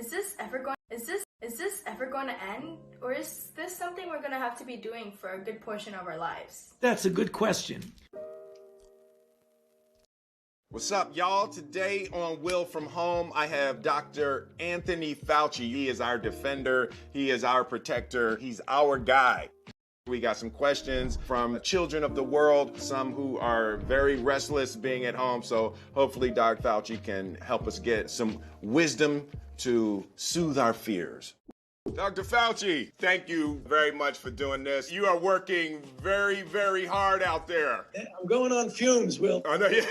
is this ever going to end? Or is this something we're going to have to be doing for a good portion of our lives? That's a good question. What's up, y'all? Today on Will From Home, I have Dr. Anthony Fauci. He is our defender. He is our protector. He's our guy. We got some questions from children of the world, some who are very restless being at home. So hopefully Dr. Fauci can help us get some wisdom to soothe our fears. Dr. Fauci, thank you very much for doing this. You are working very, very hard out there. I'm going on fumes, Will. I know, yeah.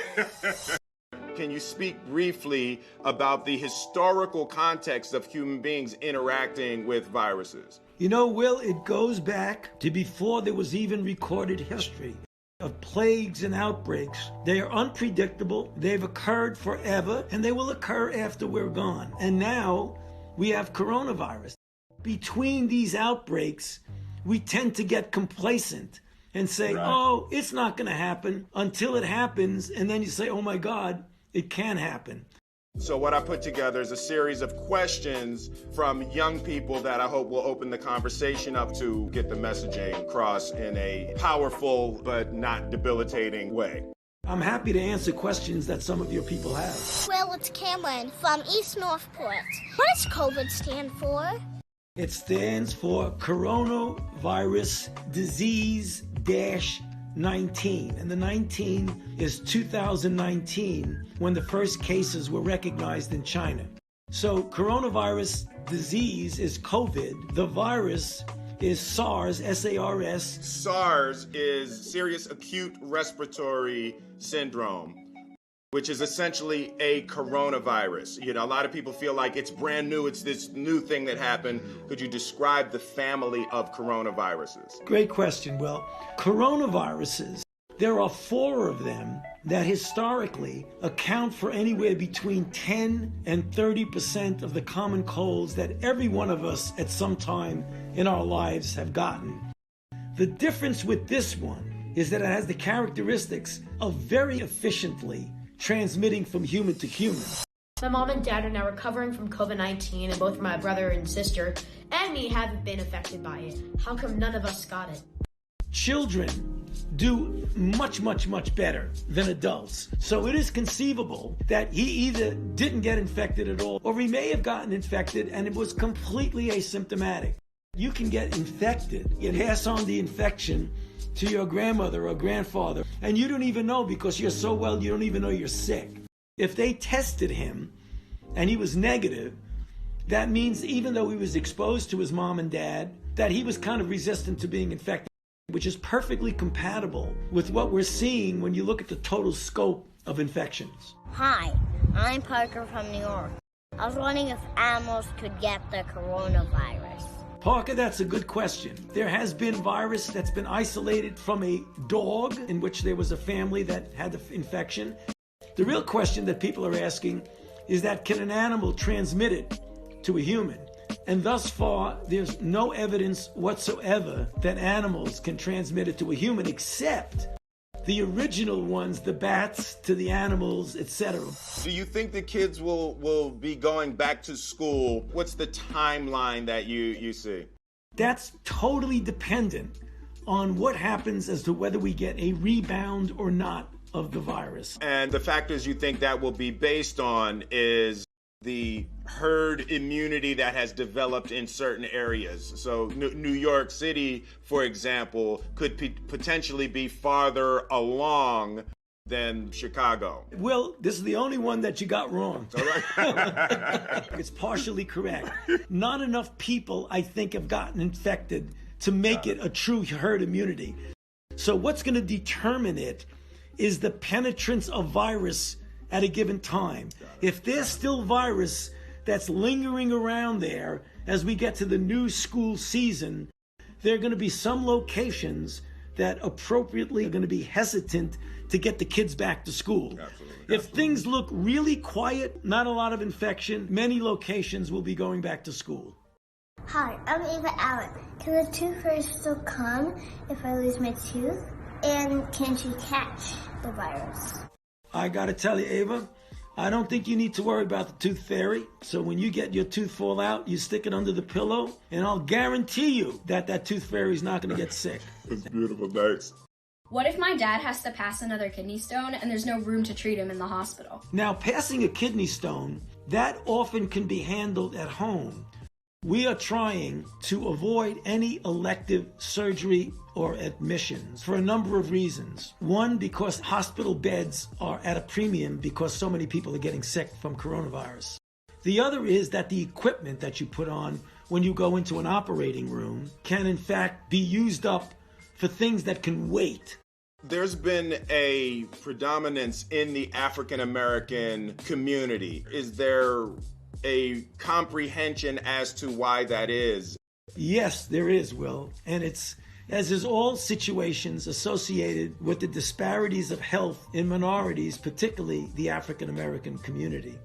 Can you speak briefly about the historical context of human beings interacting with viruses? You know, Will, it goes back to before there was even recorded history of plagues and outbreaks. They are unpredictable, they've occurred forever, and they will occur after we're gone. And now we have coronavirus. Between these outbreaks, we tend to get complacent and say, oh, it's not going to happen until it happens. And then you say, oh my God, it can happen. So what I put together is a series of questions from young people that I hope will open the conversation up to get the messaging across in a powerful but not debilitating way. I'm happy to answer questions that some of your people have. Well, it's Cameron from East Northport. What does COVID stand for? It stands for Coronavirus Disease-19. And the 19 is 2019, when the first cases were recognized in China. So coronavirus disease is COVID. The virus is SARS, S-A-R-S. SARS is serious acute respiratory syndrome, which is essentially a coronavirus. You know, a lot of people feel like it's brand new, it's this new thing that happened. Could you describe the family of coronaviruses? Great question. Well, coronaviruses, there are 4 of them that historically account for anywhere between 10 and 30% of the common colds that every one of us at some time in our lives have gotten. The difference with this one is that it has the characteristics of very efficiently transmitting from human to human. My mom and dad are now recovering from COVID-19, and both my brother and sister and me haven't been affected by it. How come none of us got it? Children do much, much, much better than adults. So it is conceivable that he either didn't get infected at all, or he may have gotten infected and it was completely asymptomatic. You can get infected and pass on the infection to your grandmother or grandfather, and you don't even know because you're so well, you don't even know you're sick. If they tested him and he was negative, that means even though he was exposed to his mom and dad, that he was kind of resistant to being infected, which is perfectly compatible with what we're seeing when you look at the total scope of infections. Hi, I'm Parker from New York. I was wondering if animals could get the coronavirus. Parker, that's a good question. There has been virus that's been isolated from a dog in which there was a family that had the infection. The real question that people are asking is that can an animal transmit it to a human? And thus far, there's no evidence whatsoever that animals can transmit it to a human, except the original ones, the bats to the animals, etc. Do you think the kids will be going back to school? What's the timeline that you see? That's totally dependent on what happens as to whether we get a rebound or not of the virus. And the factors you think that will be based on is the herd immunity that has developed in certain areas. So New York City, for example, could potentially be farther along than Chicago. Will, this is the only one that you got wrong. All right. It's partially correct. Not enough people, I think, have gotten infected to make it a true herd immunity. So what's going to determine it is the penetrance of virus at a given time. If there's still virus that's lingering around there as we get to the new school season, there are going to be some locations that appropriately are going to be hesitant to get the kids back to school. Absolutely. If things look really quiet, not a lot of infection, many locations will be going back to school. Hi, I'm Ava Allen. Can the tooth fairy still come if I lose my tooth? And can she catch the virus? I got to tell you, Ava, I don't think you need to worry about the tooth fairy. So when you get your tooth fall out, you stick it under the pillow, and I'll guarantee you that that tooth fairy is not going to get sick. That's beautiful. Thanks. What if my dad has to pass another kidney stone and there's no room to treat him in the hospital? Now, passing a kidney stone, that often can be handled at home. We are trying to avoid any elective surgery or admissions for a number of reasons. One, because hospital beds are at a premium because so many people are getting sick from coronavirus. The other is that the equipment that you put on when you go into an operating room can in fact be used up for things that can wait. There's been a predominance in the African American community. Is there a comprehension as to why that is? Yes, there is, Will. And it's, as is all situations associated with the disparities of health in minorities, particularly the African American community.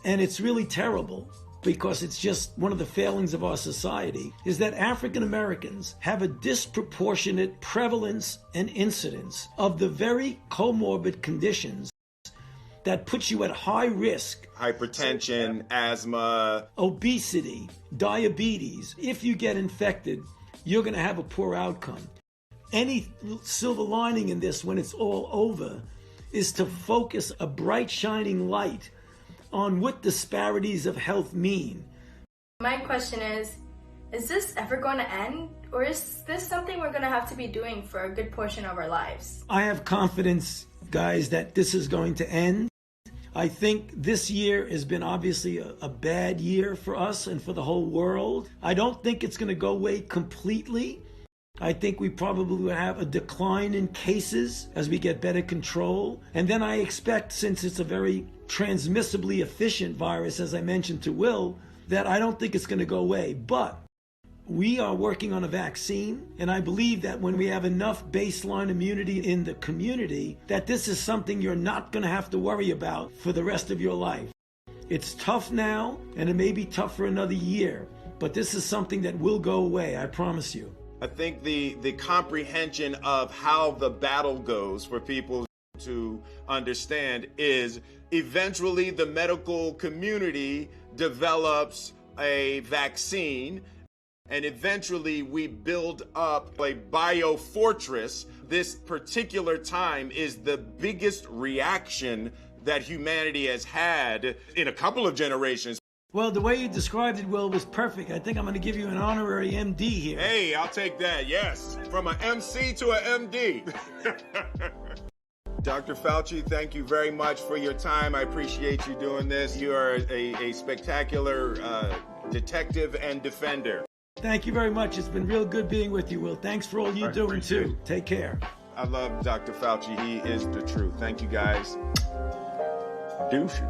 And it's really terrible because it's just one of the failings of our society, is that African Americans have a disproportionate prevalence and incidence of the very comorbid conditions that puts you at high risk. Hypertension, asthma, obesity, diabetes. If you get infected, you're going to have a poor outcome. Any silver lining in this when it's all over is to focus a bright shining light on what disparities of health mean. My question is this ever going to end? Or is this something we're going to have to be doing for a good portion of our lives? I have confidence, guys, that this is going to end. I think this year has been obviously a bad year for us and for the whole world. I don't think it's going to go away completely. I think we probably will have a decline in cases as we get better control. And then I expect, since it's a very transmissibly efficient virus, as I mentioned to Will, that I don't think it's going to go away. But we are working on a vaccine, and I believe that when we have enough baseline immunity in the community, that this is something you're not going to have to worry about for the rest of your life. It's tough now, and it may be tough for another year, but this is something that will go away, I promise you. I think the comprehension of how the battle goes for people to understand is eventually the medical community develops a vaccine, and eventually we build up a biofortress. This particular time is the biggest reaction that humanity has had in a couple of generations. Well, the way you described it, Will, was perfect. I think I'm going to give you an honorary MD here. Hey, I'll take that, yes. From an MC to an MD. Dr. Fauci, thank you very much for your time. I appreciate you doing this. You are a spectacular detective and defender. Thank you very much. It's been real good being with you, Will. Thanks for all you're doing, too. Take care. I love Dr. Fauci. He is the truth. Thank you, guys. Deuces.